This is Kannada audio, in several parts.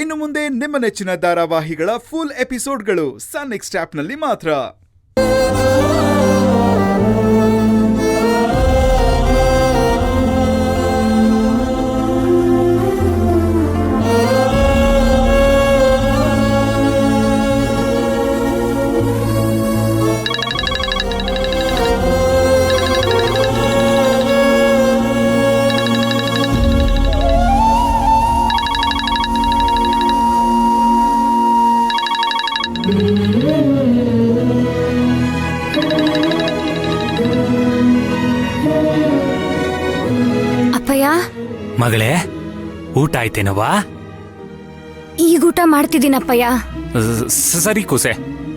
ಇನ್ನು ಮುಂದೆ ನಿಮ್ಮ ನೆಚ್ಚಿನ ಧಾರಾವಾಹಿಗಳ ಫುಲ್ ಎಪಿಸೋಡ್ಗಳು ಸನ್ ನೆಕ್ಸ್ಟ್ ಆಪ್ನಲ್ಲಿ ಮಾತ್ರ. ಮಗಳೇ, ಊಟ ಆಯ್ತೇನವಾ? ಈಗ ಊಟ ಮಾಡ್ತಿದ್ದೀನಪ್ಪಯ್ಯ. ಸರಿ ಕೂಸೆ,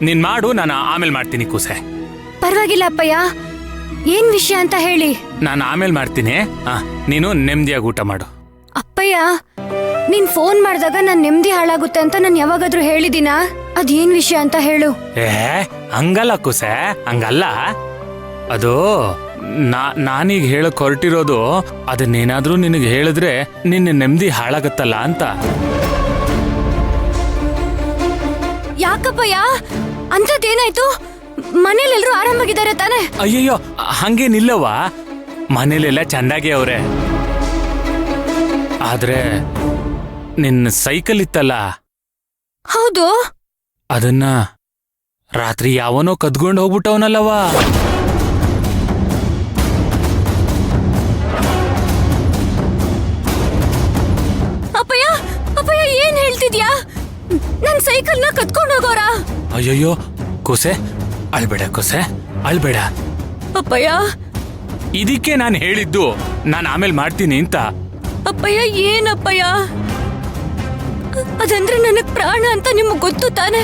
ನೀನ್ ಮಾಡು, ನಾನು ಆಮೇಲೆ ಮಾಡ್ತೀನಿ ಕೂಸೆ. ಪರವಾಗಿಲ್ಲ ಅಪ್ಪಯ್ಯ, ಏನ್ ವಿಷಯ ಅಂತ ಹೇಳಿ. ನಾನು ಆಮೇಲೆ ಮಾಡ್ತೀನಿ, ನೀನು ನೆಮ್ಮದಿಯಾಗಿ ಊಟ ಮಾಡು. ಅಪ್ಪಯ್ಯ, ನೀನ್ ಫೋನ್ ಮಾಡಿದಾಗ ನನ್ ನೆಮ್ಮದಿ ಹಾಳಾಗುತ್ತೆ ಅಂತ ನಾನು ಯಾವಾಗಾದ್ರೂ ಹೇಳಿದಿನ? ಅದೇನ್ ವಿಷಯ ಅಂತ ಹೇಳು. ಹಂಗಲ್ಲ ಕೂಸೆ, ಹಂಗಲ್ಲ. ಅದು ನಾನೀಗ ಹೇಳಕ್ ಹೊರಟಿರೋದು, ಅದನ್ನೇನಾದ್ರೂ ನಿನಗೆ ಹೇಳಿದ್ರೆ ನಿನ್ನ ನೆಮ್ಮದಿ ಹಾಳಾಗತ್ತಲ್ಲ ಅಂತ. ಯಾಕಪ್ಪಯ್ಯ, ಅಂತದೇನಾಯ್ತು? ಮನೇಲೆಲ್ರೂ ಆರಾಮಾಗಿದ್ದಾರೆ ತಾನೆ? ಅಯ್ಯಯ್ಯೋ, ಹಂಗೇನಿಲ್ಲವಾ, ಮನೇಲೆಲ್ಲ ಚಂದಾಗಿ ಅವ್ರೆ. ಆದ್ರೆ ನಿನ್ನ ಸೈಕಲ್ ಇತ್ತಲ್ಲ, ಹೌದು, ಅದನ್ನ ರಾತ್ರಿ ಯಾವನೋ ಕದ್ಕೊಂಡು ಹೋಗ್ಬಿಟ್ಟವನಲ್ಲವಾ. ಅಪ್ಪಯ್ಯ, ಅಪ್ಪಯ್ಯ, ಏನ್ ಹೇಳ್ತಿದ್ಯಾ? ನನ್ ಸೈಕಲ್ನ ಕದ್ಕೊಂಡು ಹೋಗೋರ? ಅಯ್ಯಯ್ಯೋ ಕೂಸೆ, ಅಳ್ಬೇಡ ಕೂಸೆ, ಅಳ್ಬೇಡ. ಅಪ್ಪಯ್ಯ, ಇದಕ್ಕೆ ನಾನು ಹೇಳಿದ್ದು ನಾನು ಆಮೇಲೆ ಮಾಡ್ತೀನಿ ಅಂತ. ಅಪ್ಪಯ್ಯ, ಏನಪ್ಪಯ್ಯ? ಅದಂದ್ರೆ ನನಗ್ ಪ್ರಾಣ ಅಂತ ನಿಮಗ್ ಗೊತ್ತು ತಾನೆ?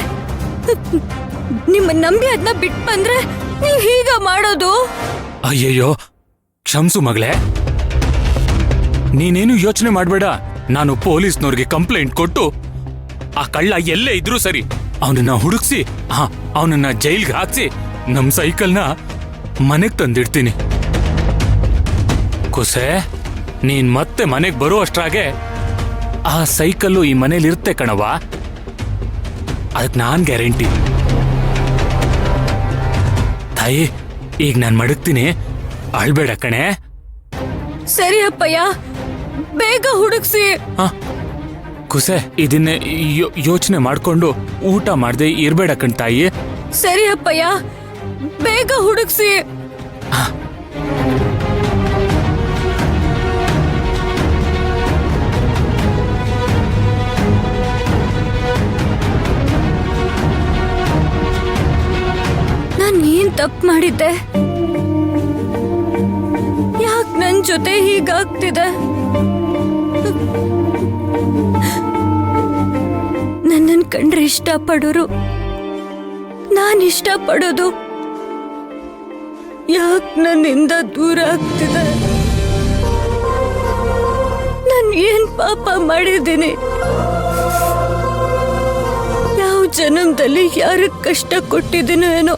ನಿಮ್ಮ ನಂಬಿ ಅದನ್ನ ಬಿಟ್ ಬಂದ್ರೆ ನೀವ್ ಹೀಗ ಮಾಡೋದು? ಅಯ್ಯಯ್ಯೋ ಕ್ಷಮ್ಸು ಮಗಳೇ, ನೀನೇನು ಯೋಚನೆ ಮಾಡ್ಬೇಡ. ನಾನು ಪೊಲೀಸ್ನವ್ರಿಗೆ ಕಂಪ್ಲೇಂಟ್ ಕೊಟ್ಟು ಆ ಕಳ್ಳ ಎಲ್ಲೇ ಇದ್ರೂ ಸರಿ ಅವನನ್ನ ಹುಡುಕ್ಸಿ ಅವನನ್ನ ಜೈಲ್ಗೆ ಹಾಕ್ಸಿ ನಮ್ ಸೈಕಲ್ನ ಮನೆಗ್ ತಂದಿಡ್ತೀನಿ. ಕುಸೆ, ನೀನ್ ಮತ್ತೆ ಮನೆಗ್ ಬರೋ ಅಷ್ಟ್ರಾಗೆ ಆ ಸೈಕಲ್ಲು ಈ ಮನೇಲಿ ಇರುತ್ತೆ ಕಣವ, ಅದಕ್ ನಾನ್ ಗ್ಯಾರಂಟಿ. ತಾಯಿ, ಈಗ ನಾನ್ ಮಡಗ್ತೀನಿ, ಅಳ್ಬೇಡ ಕಣೆ. ಸರಿ ಅಪ್ಪಯ್ಯ, ಬೇಗ ಹುಡುಕ್ಸಿ. ಕುಸೆ, ಇದನ್ನೇ ಯೋಚನೆ ಮಾಡ್ಕೊಂಡು ಊಟ ಮಾಡ್ದೆ ಇರ್ಬೇಡ ಕಣ್ ತಾಯಿ. ಸರಿ ಅಪ್ಪಯ್ಯ, ಬೇಗ ಹುಡುಕ್ಸಿ. ನಾನ್ ಏನ್ ತಪ್ಪು ಮಾಡಿದ್ದೆ? ಯಾಕೆ ನನ್ ಜೊತೆ ಹೀಗಾಗ್ತಿದೆ? ನನ್ನನ್ ಕಂಡ್ರೆ ಇಷ್ಟಪಡೋರು, ನಾನ್ ಇಷ್ಟಪಡೋದು ಯಾಕೆ ನನ್ನಿಂದ ದೂರ ಆಗ್ತಿದೆ? ನಾನ್ ಏನ್ ಪಾಪ ಮಾಡಿದ್ದೀನಿ? ಯಾವ ಜನ್ಮದಲ್ಲಿ ಯಾರಿಗೆ ಕಷ್ಟ ಕೊಟ್ಟಿದ್ದೀನೋ ಏನೋ,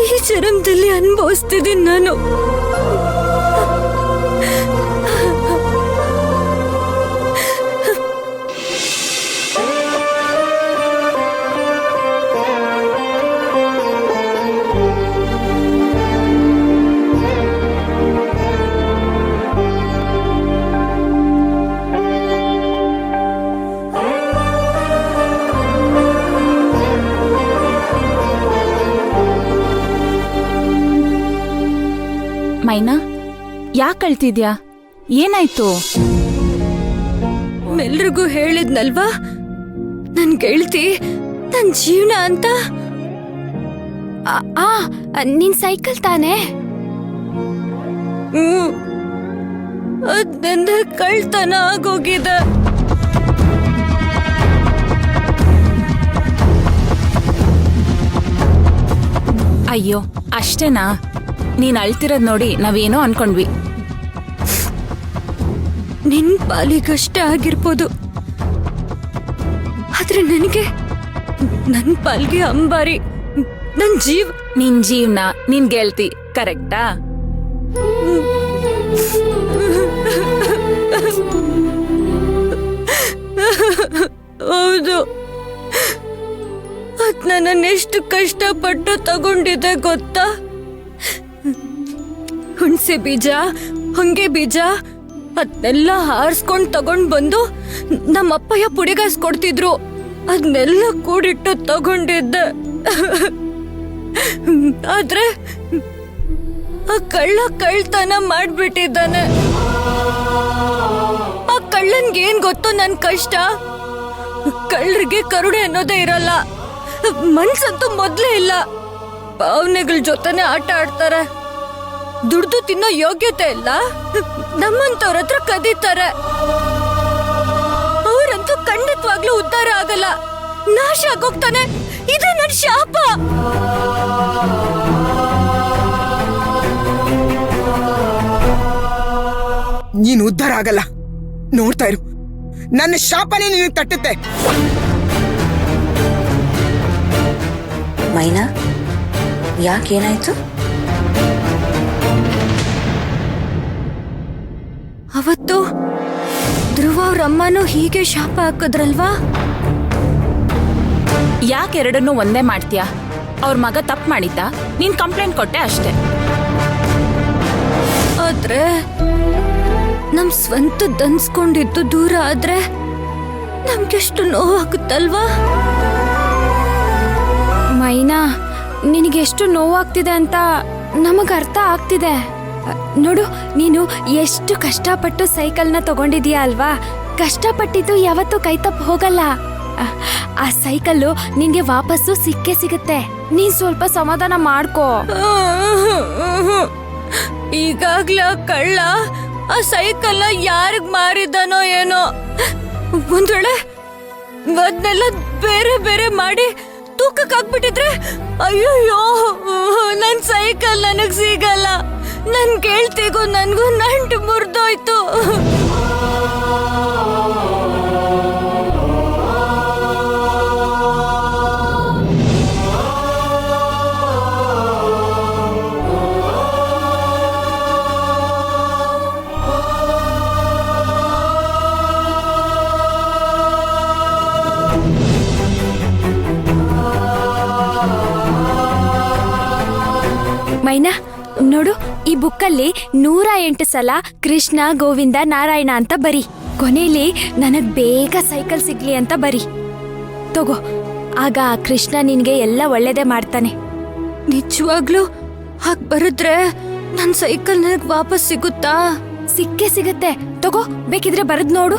ಈ ಜನ್ಮದಲ್ಲಿ ಅನುಭವಿಸ್ತಿದ್ದೀನಿ ನಾನು. ಮೈನಾ, ಯಾಕೆ ಅಳ್ತಿದ್ಯಾ? ಏನಾಯ್ತು? ಎಲ್ರಿಗೂ ಹೇಳಿದ್ನಲ್ವಾ ನನ್ ಗೆಳ್ತಿ ನನ್ ಜೀವನ ಅಂತ. ನಿನ್ ಸೈಕಲ್ ತಾನೆ? ಅದ್ರಿಂದ ಕಳ್ತನ ಆಗೋಗಿದೆ. ಅಯ್ಯೋ, ಅಷ್ಟೇನಾ? ನೀನ್ ಅಳ್ತಿರೋದ್ ನೋಡಿ ನಾವೇನೋ ಅನ್ಕೊಂಡ್ವಿ. ನಿನ್ ಪಾಲಿಗಷ್ಟೇ ಆಗಿರ್ಬೋದು, ಆದ್ರೆ ನನಗೆ ನನ್ ಪಾಲ್ಗೆ ಅಂಬಾರಿ, ನನ್ ನಿನ್ ಜೀವನ, ನಿನ್ ಗೆಳ್ತಿ, ಕರೆಕ್ಟಾ? ನನ್ನನ್ನೆಷ್ಟು ಕಷ್ಟಪಟ್ಟು ತಗೊಂಡಿದ್ದೆ ಗೊತ್ತಾ? ಹುಣಸೆ ಬೀಜ, ಹೊಂಗೆ ಬೀಜ ಅದನ್ನೆಲ್ಲ ಹಾರಿಸ್ಕೊಂಡ್ ತಗೊಂಡ್ ಬಂದು ನಮ್ಮಪ್ಪಯ್ಯ ಪುಡಿಗಾಸ್ ಕೊಡ್ತಿದ್ರು. ಅದನ್ನೆಲ್ಲ ಕೂಡಿಟ್ಟು ತಗೊಂಡಿದ್ದೆ. ಆದ್ರೆ ಆ ಕಳ್ಳ ಕಳ್ತನ ಮಾಡ್ಬಿಟ್ಟಿದ್ದಾನೆ. ಆ ಕಳ್ಳನ್ಗೇನ್ ಗೊತ್ತು ನನ್ ಕಷ್ಟ? ಕಳ್ಳರಿಗೆ ಕರುಣೆ ಅನ್ನೋದೇ ಇರಲ್ಲ, ಮನ್ಸಂತೂ ಮೊದ್ಲೇ ಇಲ್ಲ. ಭಾವನೆಗಳ ಜೊತೆನೆ ಆಟ ಆಡ್ತಾರೆ. ದುಡ್ದು ತಿನ್ನೋ ಯೋಗ್ಯತೆ ಇಲ್ಲ, ನಮ್ಮಂತವ್ರ ಹತ್ರ ಕದೀತಾರೆ. ಅವರಂತೂ ಖಂಡಿತವಾಗ್ಲೂ ಉದ್ಧಾರ ಆಗಲ್ಲ, ನಾಶ ಆಗೋಗ್ತಾನೆ. ಇದು ನನ್ ಶಾಪ. ನೀನು ಉದ್ಧಾರ ಆಗಲ್ಲ, ನೋಡ್ತಾ ಇರು, ನನ್ನ ಶಾಪನೇ ನಿನಗೆ ತಟ್ಟುತ್ತೆ. ಮೈನಾ, ಯಾಕೇನಾಯ್ತು? ಅವತ್ತು ಧ್ರುವ ಅವ್ರ ಅಮ್ಮನೂ ಹೀಗೆ ಶಾಪ ಹಾಕಿದ್ರಲ್ವಾ? ಯಾಕೆರಡನ್ನೂ ಒಂದೇ ಮಾಡ್ತೀಯಾ? ಅವ್ರ ಮಗ ತಪ್ಪು ಮಾಡಿದ್ದ, ನೀನ್ ಕಂಪ್ಲೇಂಟ್ ಕೊಟ್ಟೆ ಅಷ್ಟೇ. ಆದ್ರೆ ನಮ್ ಸ್ವಂತದ್ದನ್ಸ್ಕೊಂಡಿದ್ದು ದೂರ ಆದ್ರೆ ನಮ್ಗೆಷ್ಟು ನೋವಾಗುತ್ತಲ್ವಾ? ಮೈನಾ, ನಿನಗೆಷ್ಟು ನೋವಾಗ್ತಿದೆ ಅಂತ ನಮಗ್ ಅರ್ಥ ಆಗ್ತಿದೆ. ನೋಡು, ನೀನು ಎಷ್ಟು ಕಷ್ಟಪಟ್ಟು ಸೈಕಲ್ನ ತಗೊಂಡಿದೀಯ ಅಲ್ವಾ? ಕಷ್ಟಪಟ್ಟಿದ್ದು ಯಾವತ್ತೂ ಕೈತಪ್ಪು ಹೋಗಲ್ಲ. ಆ ಸೈಕಲ್ಲು ನಿನ್ಗೆ ವಾಪಸ್ಸು ಸಿಕ್ಕೇ ಸಿಗುತ್ತೆ. ನೀನ್ ಸ್ವಲ್ಪ ಸಮಾಧಾನ ಮಾಡ್ಕೋ. ಈಗಾಗ್ಲೇ ಆ ಕಳ್ಳ ಆ ಸೈಕಲ್ನ ಯಾರಿಗ್ ಮಾರಿದ್ದಾನೋ ಏನೋ. ಒಂದ್ ವೇಳೆ ಅದನ್ನೆಲ್ಲ ಬೇರೆ ಬೇರೆ ಮಾಡಿ ತೂಕಕ್ಕೆ ಹಾಕ್ಬಿಟ್ಟಿದ್ರೆ, ಅಯ್ಯೋಯ್ಯೋ, ನನ್ ಸೈಕಲ್ ನನಗ್ ಸಿಗಲ್ಲ. ನನ್ ಗೆಳ್ತಿಗೂ ನನ್ಗೂ ನಂಟು ಮುರಿದೋಯ್ತು. ಮೈನಾ, ನೋಡು, ಈ ಬುಕ್ಕಲ್ಲಿ 108 ಸಲ ಕೃಷ್ಣ, ಗೋವಿಂದ, ನಾರಾಯಣ ಅಂತ ಬರಿ. ಕೊನೆಯಲ್ಲಿ ನನಗ್ ಬೇಗ ಸೈಕಲ್ ಸಿಗ್ಲಿ ಅಂತ ಬರಿ. ತಗೋ, ಆಗ ಆ ಕೃಷ್ಣ ನಿನ್ಗೆ ಎಲ್ಲ ಒಳ್ಳೇದೇ ಮಾಡ್ತಾನೆ. ನಿಜವಾಗ್ಲೂ ಹಾಗ್ ಬರೆದ್ರೆ ನನ್ ಸೈಕಲ್ ನನಗ್ ವಾಪಸ್ ಸಿಗುತ್ತಾ? ಸಿಕ್ಕೇ ಸಿಗತ್ತೆ. ತಗೋ, ಬೇಕಿದ್ರೆ ಬರೆದ್ ನೋಡು.